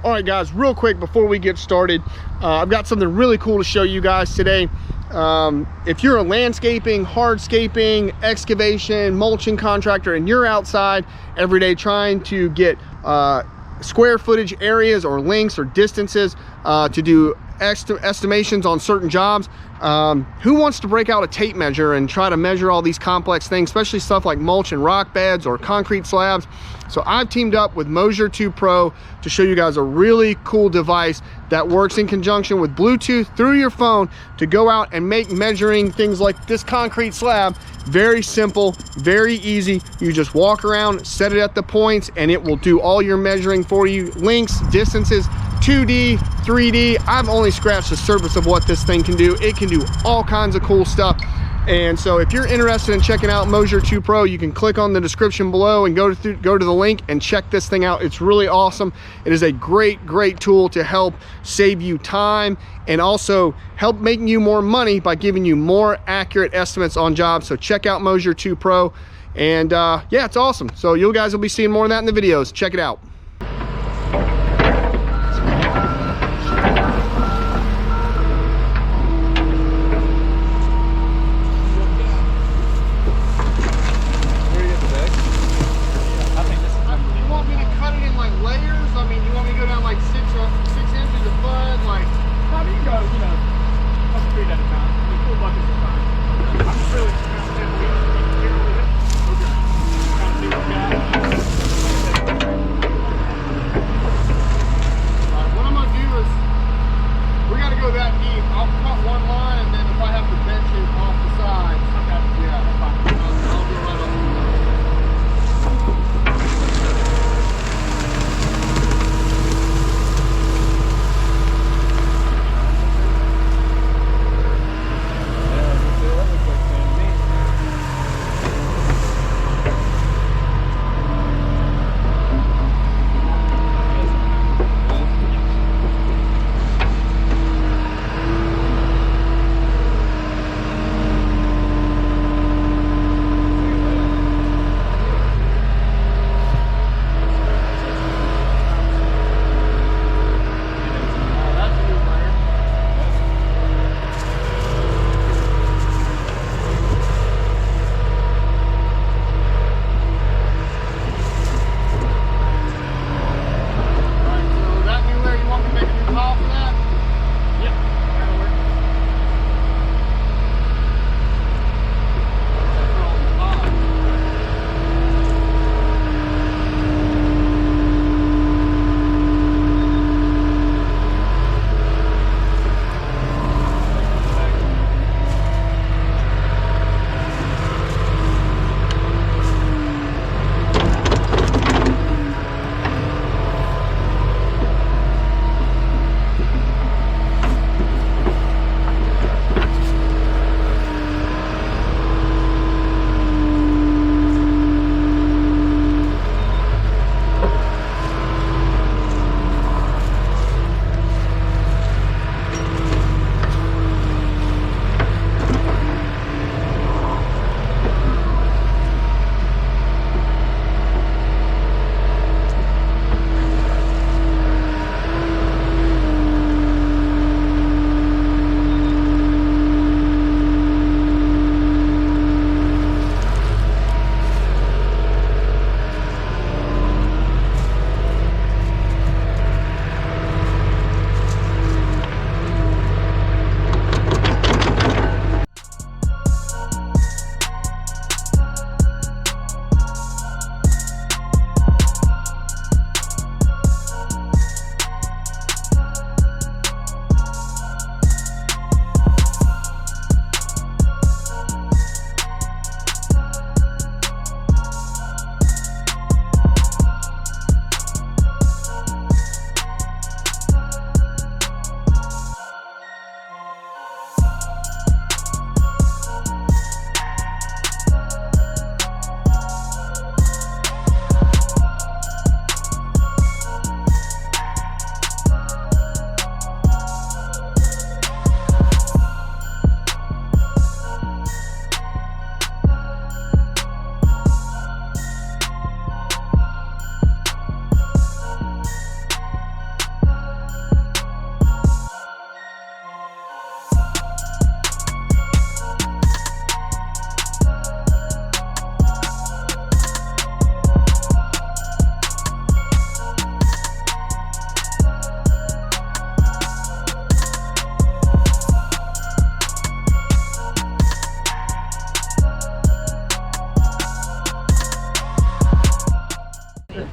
All right, guys, real quick before we get started, I've got something really cool to show you guys today. If you're a landscaping, hardscaping, excavation, mulching contractor, and you're outside every day trying to get square footage areas or lengths or distances to do estimations on certain jobs, who wants to break out a tape measure and try to measure all these complex things, especially stuff like mulch and rock beds or concrete slabs? So I've teamed up with Moser 2 Pro to show you guys a really cool device that works in conjunction with Bluetooth through your phone to go out and make measuring things like this concrete slab very simple, very easy. You just walk around, set it at the points, and it will do all your measuring for you. Lengths, distances, 2D, 3D. I've only scratched the surface of what this thing can do. It can do all kinds of cool stuff. And so if you're interested in checking out Moser 2 Pro, you can click on the description below and go to the link and check this thing out. It's really awesome. It is a great tool to help save you time and also help making you more money by giving you more accurate estimates on jobs. So check out Moser 2 Pro, and yeah, it's awesome. So you guys will be seeing more of that in the videos. Check it out.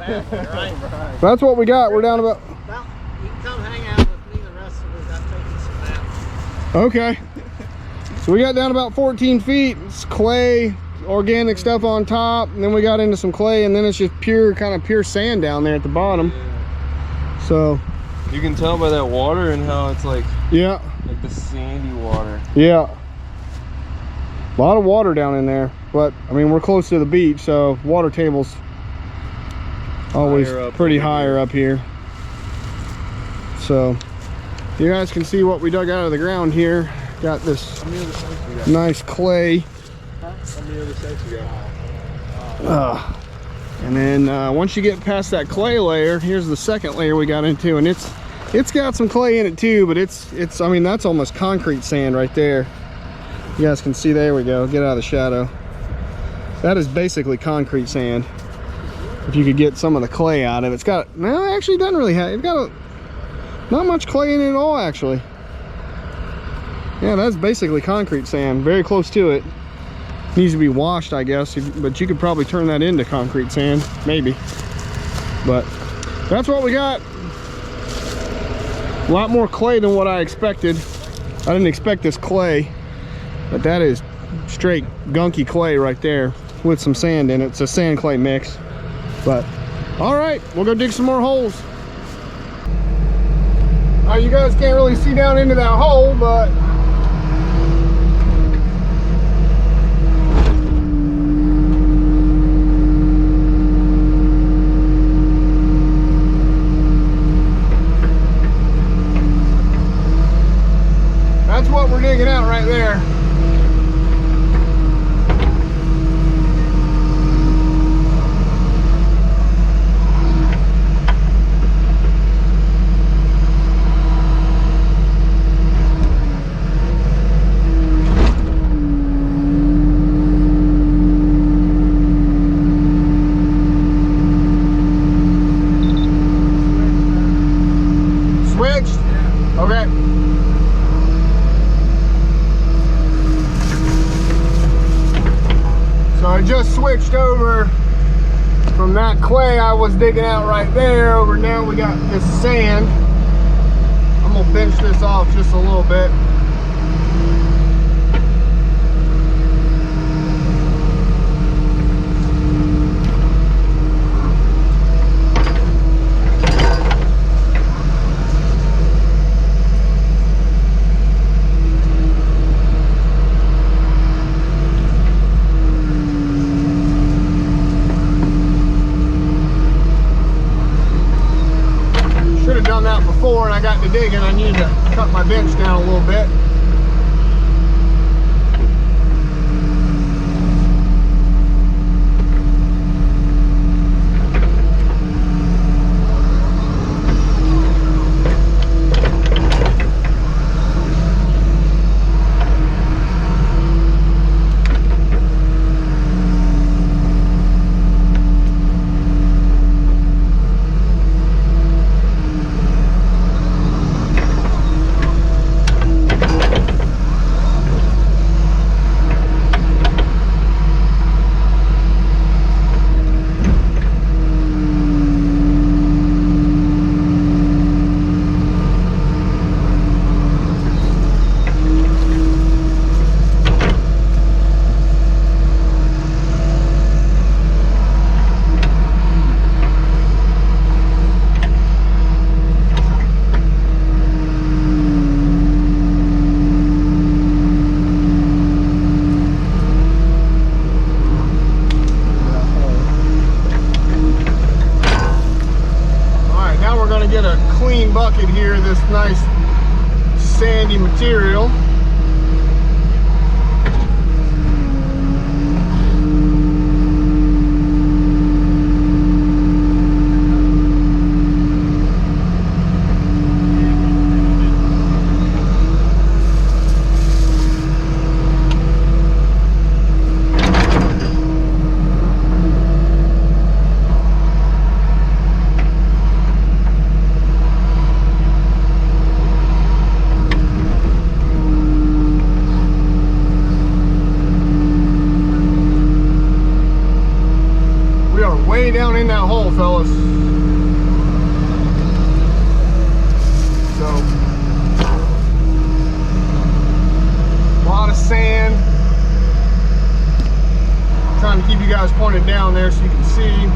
Right. That's what we got. We're down about. Well, you can come hang out with me. The rest of us got taking some naps. Okay. So we got down about 14 feet. It's clay, organic stuff on top, and then we got into some clay, and then it's just pure, kind of pure sand down there at the bottom. So you can tell by that water and how it's like, yeah, like the sandy water. Yeah. A lot of water down in there, but I mean, we're close to the beach, so water table's always pretty higher up here. So you guys can see what we dug out of the ground here. Got this nice clay. And then once you get past that clay layer, here's the second layer we got into, and it's got some clay in it too, but it's I mean, that's almost concrete sand right there. You guys can see, there we go, get out of the shadow. That is basically concrete sand. If you could get some of the clay out of it. It's got, no, actually it doesn't really have, it's got not much clay in it at all, actually. Yeah, that's basically concrete sand, very close to it. Needs to be washed, I guess, but you could probably turn that into concrete sand, maybe. But that's what we got. A lot more clay than what I expected. I didn't expect this clay, but that is straight gunky clay right there with some sand in it. It's a sand clay mix. But all right, we'll go dig some more holes. You guys can't really see down into that hole, but that's what we're digging out right there. Switched? Okay. So I just switched over from that clay I was digging out right there over now. We got this sand. I'm gonna bench this off just a little bit. Done that before, and I got to digging. I need to cut my bench down a little bit. Get a clean bucket here, this nice sandy material. that hole, fellas. So, a lot of sand. Trying to keep you guys pointed down there so you can see.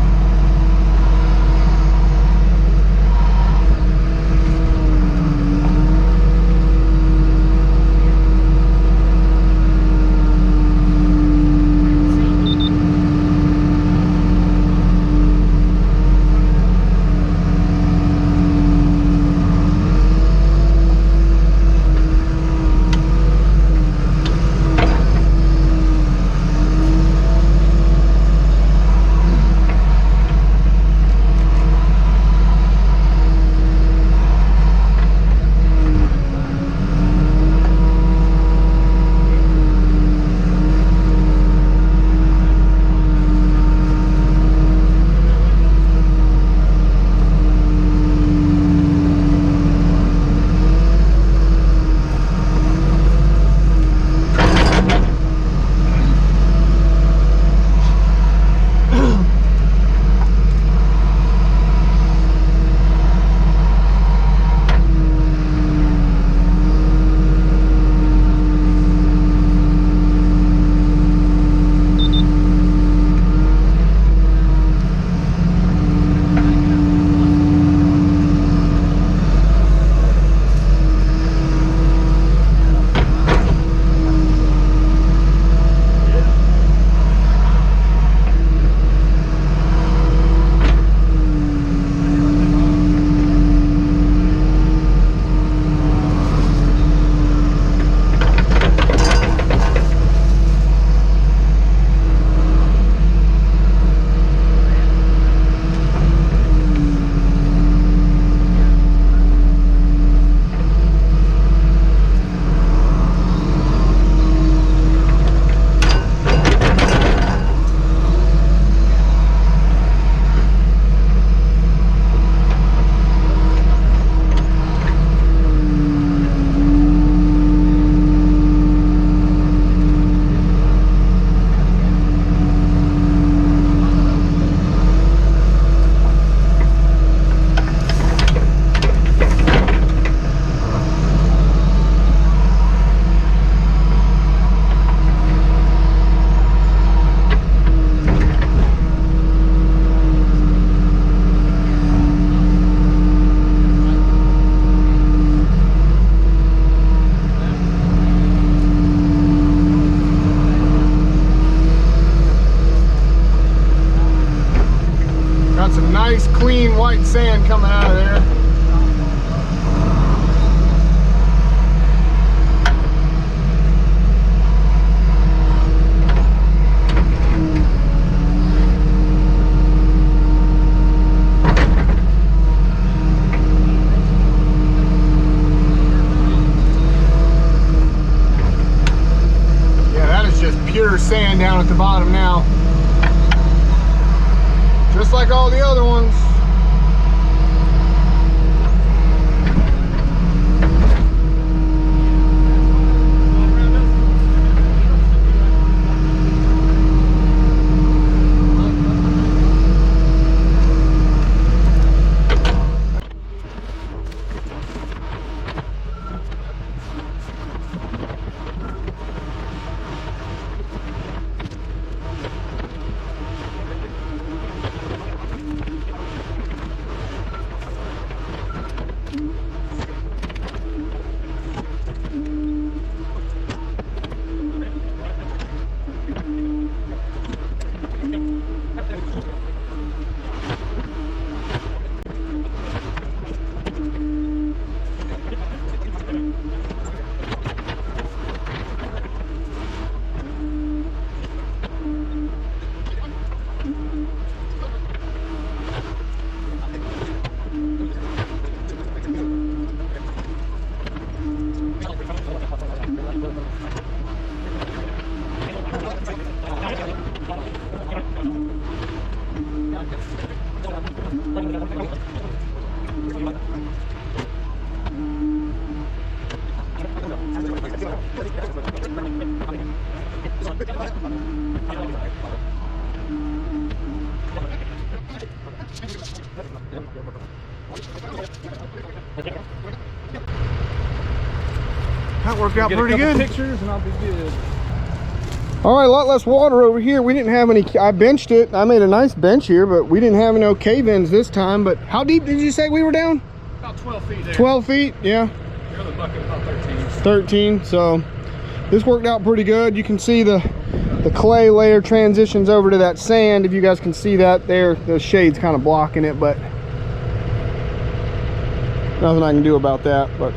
Nice clean white sand coming out of there. Yeah, that is just pure sand down at the bottom now. Just like all the other ones. That worked out Get pretty a couple good. pictures and I'll be good. All right, a lot less water over here. We didn't have any, I benched it. I made a nice bench here, but we didn't have no cave-ins this time. But how deep did you say we were down? About 12 feet there. 12 feet, yeah. The other bucket about 13. 13, so this worked out pretty good. You can see the clay layer transitions over to that sand. If you guys can see that there, the shade's kind of blocking it, but nothing I can do about that. But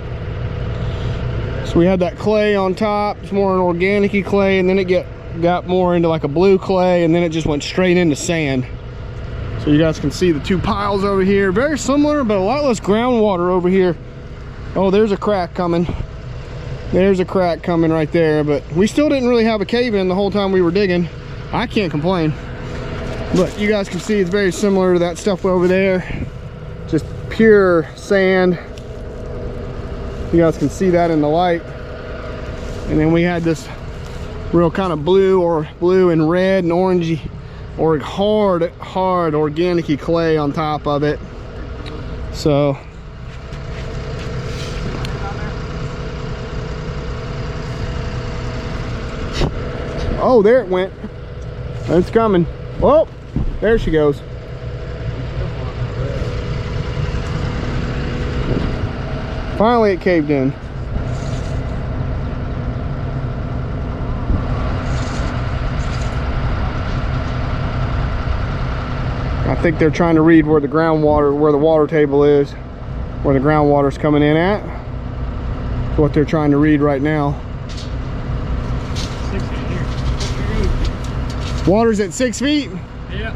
so we had that clay on top. It's more an organic-y clay, and then it got more into like a blue clay, and then it just went straight into sand. So you guys can see the two piles over here, very similar, but a lot less groundwater over here. Oh, there's a crack coming. There's a crack coming right there, but we still didn't really have a cave-in the whole time we were digging. I can't complain. But you guys can see it's very similar to that stuff over there. Just pure sand. You guys can see that in the light. And then we had this real kind of blue and red and orangey, or hard organic-y clay on top of it. So oh, there it went. It's coming. Oh, there she goes. Finally it caved in. I think they're trying to read where the groundwater, where the water table is, where the groundwater's coming in at. That's what they're trying to read right now. 6 feet here. Water's at 6 feet. Yeah.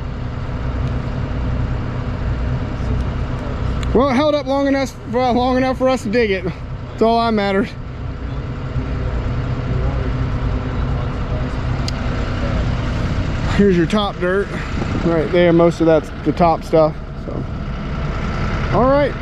Well, it held up long enough for us to dig it. That's all that matters. Here's your top dirt right there. Most of that's the top stuff. So, all right.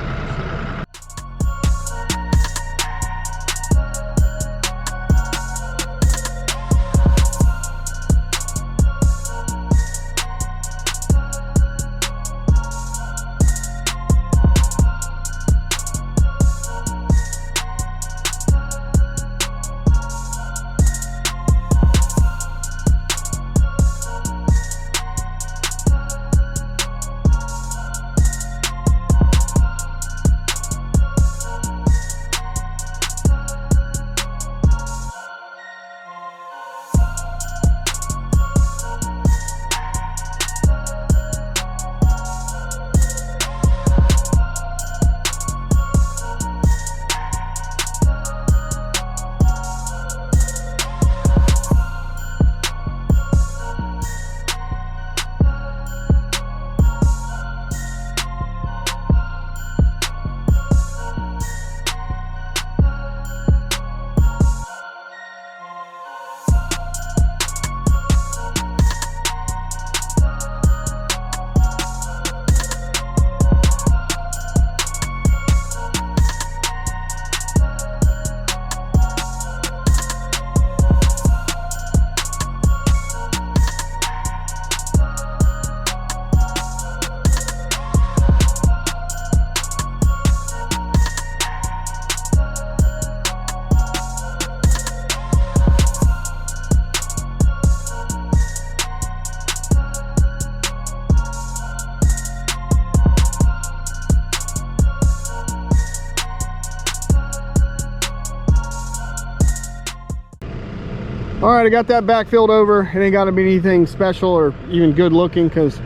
All right, I got that backfilled over. It ain't got to be anything special or even good looking, because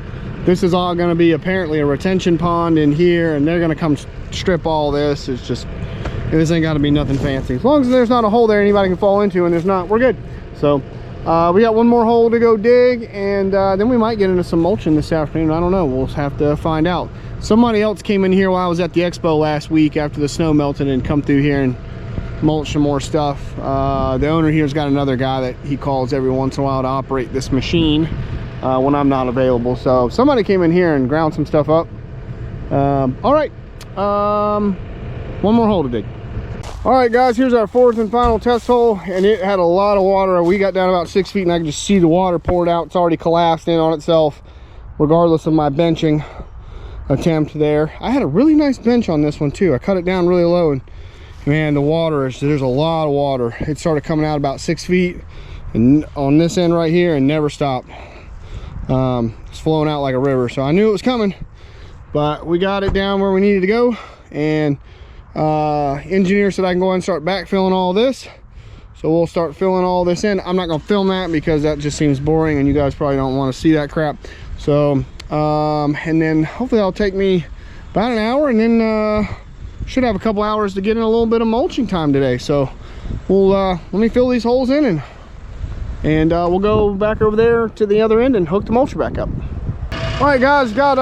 this is all going to be apparently a retention pond in here, and they're going to come strip all this. It's just, this ain't got to be nothing fancy. As long as there's not a hole there anybody can fall into, and there's not, we're good. So we got one more hole to go dig, and then we might get into some mulching this afternoon. I don't know, we'll have to find out. Somebody else came in here while I was at the expo last week after the snow melted and come through here and mulch some more stuff. The owner here's got another guy that he calls every once in a while to operate this machine when I'm not available. So somebody came in here and ground some stuff up. All right, one more hole to dig. All right, guys, here's our fourth and final test hole, and it had a lot of water. We got down about 6 feet, and I can just see the water poured out. It's already collapsed in on itself, regardless of my benching. attempt there. I had a really nice bench on this one too. I cut it down really low, and man, the water is, there's a lot of water. It started coming out about 6 feet and on this end right here and never stopped. It's flowing out like a river, so I knew it was coming, but we got it down where we needed to go. And engineer said I can go ahead and start backfilling all this, so we'll start filling all this in. I'm not going to film that because that just seems boring and you guys probably don't want to see that crap. So and then hopefully that'll take me about an hour, and then should have a couple hours to get in a little bit of mulching time today. So we'll let me fill these holes in, and we'll go back over there to the other end and hook the mulcher back up. All right guys, got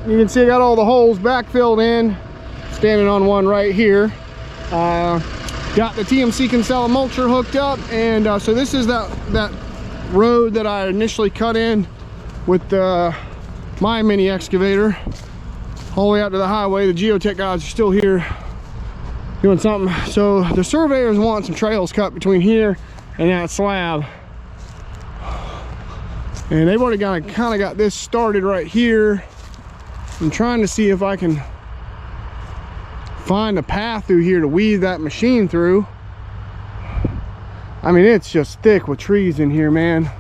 you can see I got all the holes back filled in, standing on one right here. Got the TMC Kinsella mulcher hooked up, and so this is that road that I initially cut in with my mini excavator all the way out to the highway. The geotech guys are still here doing something. So the surveyors want some trails cut between here and that slab, and they've already kind of got this started right here. I'm trying to see if I can find a path through here to weave that machine through. I mean, it's just thick with trees in here, man.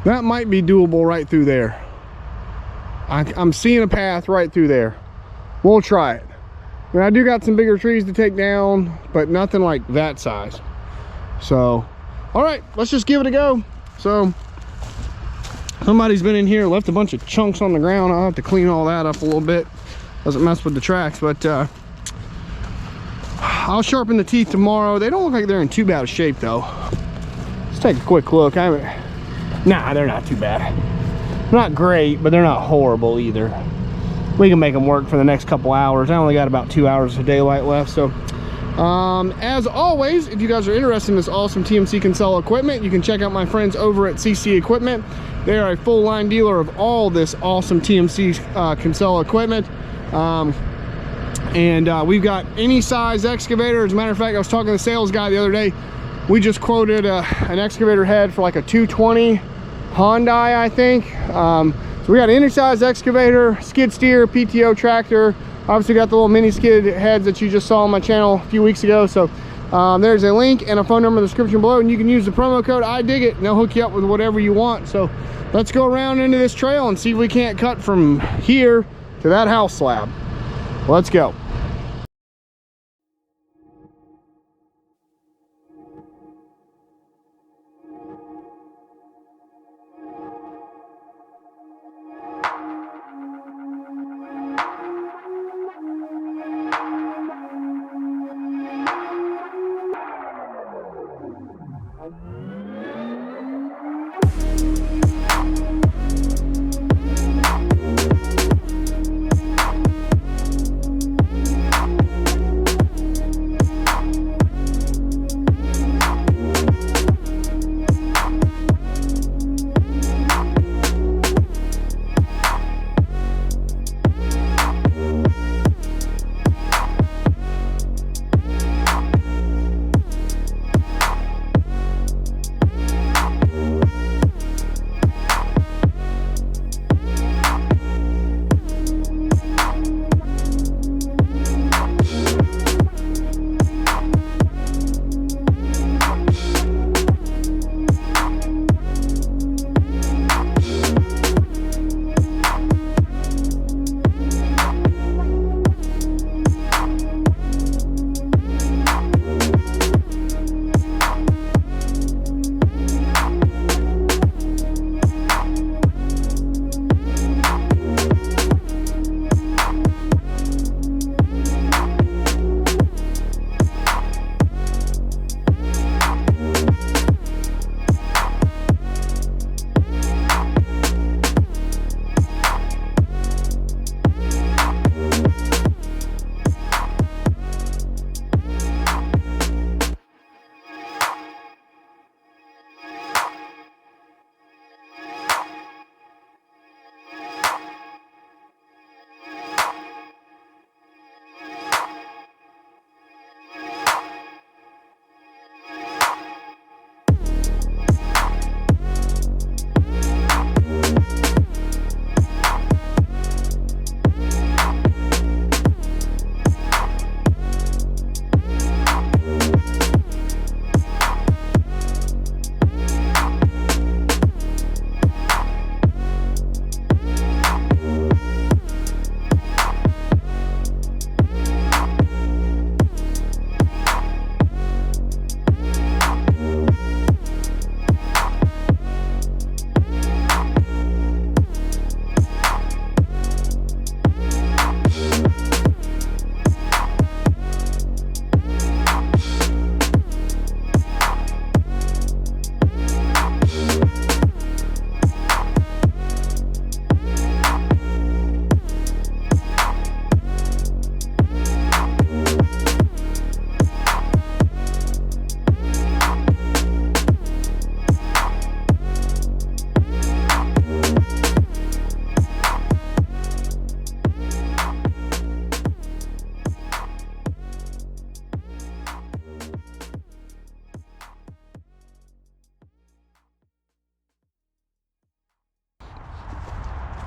That might be doable right through there. I'm seeing a path right through there. We'll try it. I mean, I do got some bigger trees to take down, but nothing like that size. So, all right, let's just give it a go. So, somebody's been in here, left a bunch of chunks on the ground. I'll have to clean all that up a little bit. Doesn't mess with the tracks, but I'll sharpen the teeth tomorrow. They don't look like they're in too bad a shape though. Let's take a quick look. Nah, they're not too bad. Not great, but they're not horrible either. We can make them work for the next couple hours. I only got about 2 hours of daylight left. So as always, if you guys are interested in this awesome TMC Kinsella equipment, you can check out my friends over at CC Equipment. They are a full line dealer of all this awesome TMC Kinsella equipment. We've got any size excavator. As a matter of fact, I was talking to the sales guy the other day. We just quoted an excavator head for like a 220 Hyundai, I think. So we got any size excavator, skid steer, PTO tractor. Obviously got the little mini skid heads that you just saw on my channel a few weeks ago. So there's a link and a phone number in the description below, and you can use the promo code IDIGIT and they'll hook you up with whatever you want. So let's go around into this trail and see if we can't cut from here to that house slab. Let's go.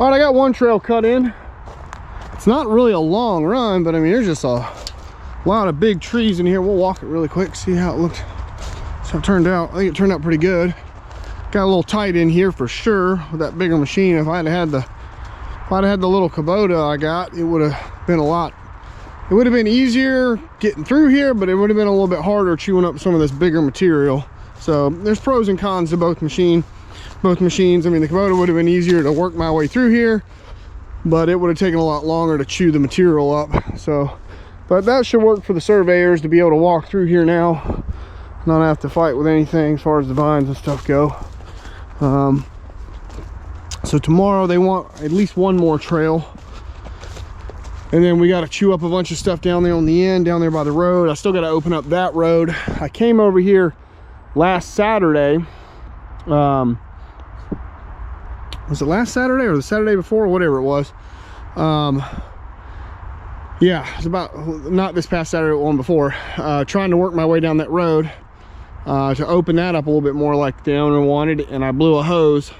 All right, I got one trail cut in. It's not really a long run, but I mean, there's just a lot of big trees in here. We'll walk it really quick, see how it looked. So it turned out, I think it turned out pretty good. Got a little tight in here for sure with that bigger machine. If I'd had the little Kubota I got, it would have been it would have been easier getting through here, but it would have been a little bit harder chewing up some of this bigger material. So there's pros and cons to both machines. I mean, the Kubota would have been easier to work my way through here, but it would have taken a lot longer to chew the material up. So, but that should work for the surveyors to be able to walk through here now, not have to fight with anything as far as the vines and stuff go. So tomorrow they want at least one more trail, and then we got to chew up a bunch of stuff down there on the end, down there by the road. I still got to open up that road. I came over here last Saturday. Was it last Saturday or the Saturday before, whatever it was? Yeah, it's about, not this past Saturday, one before, trying to work my way down that road to open that up a little bit more like the owner wanted, and I blew a hose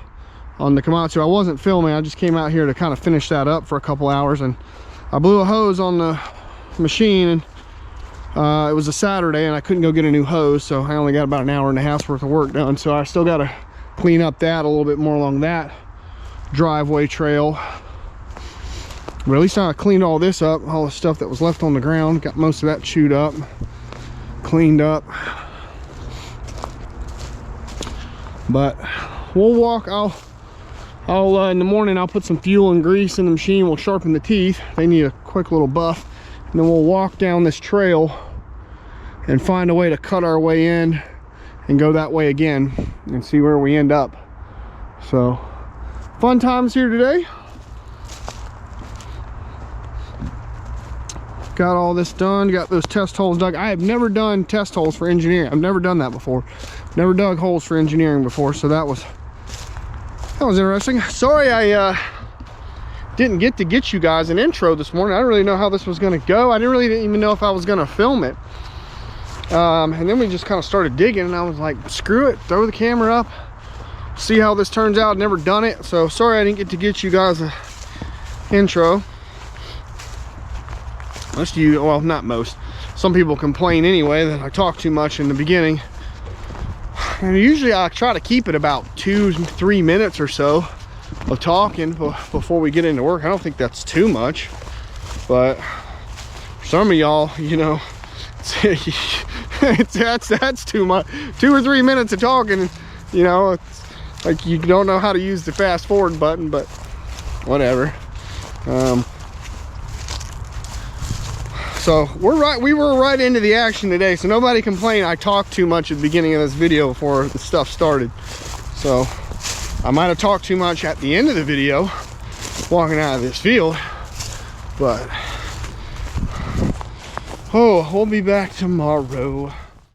on the Komatsu. I wasn't filming, I just came out here to kind of finish that up for a couple hours, and I blew a hose on the machine, and it was a Saturday and I couldn't go get a new hose, so I only got about an hour and a half's worth of work done. So I still got to clean up that a little bit more along that driveway trail, but at least I cleaned all this up, all the stuff that was left on the ground. Got most of that chewed up, cleaned up. But we'll walk. I'll in the morning I'll put some fuel and grease in the machine. We'll sharpen the teeth, they need a quick little buff, and then we'll walk down this trail and find a way to cut our way in and go that way again and see where we end up. So fun times here today. Got all this done, got those test holes dug. I have never done test holes for engineering. I've never done that before. Never dug holes for engineering before, so that was interesting. Sorry I didn't get you guys an intro this morning. I didn't really know how this was gonna go. I didn't even know if I was gonna film it. And then we just kind of started digging, and I was like, screw it, throw the camera up, see how this turns out. Never done it, so sorry I didn't get you guys a intro. Most of you, well, not most, some people complain anyway that I talk too much in the beginning, and usually I try to keep it about 2-3 minutes or so of talking before we get into work. I don't think that's too much, but for some of y'all, you know, that's too much. 2 or 3 minutes of talking, you know, it's like you don't know how to use the fast forward button, but whatever. So we were right into the action today, so nobody complained I talked too much at the beginning of this video before the stuff started. So I might have talked too much at the end of the video walking out of this field, but oh, we'll be back tomorrow.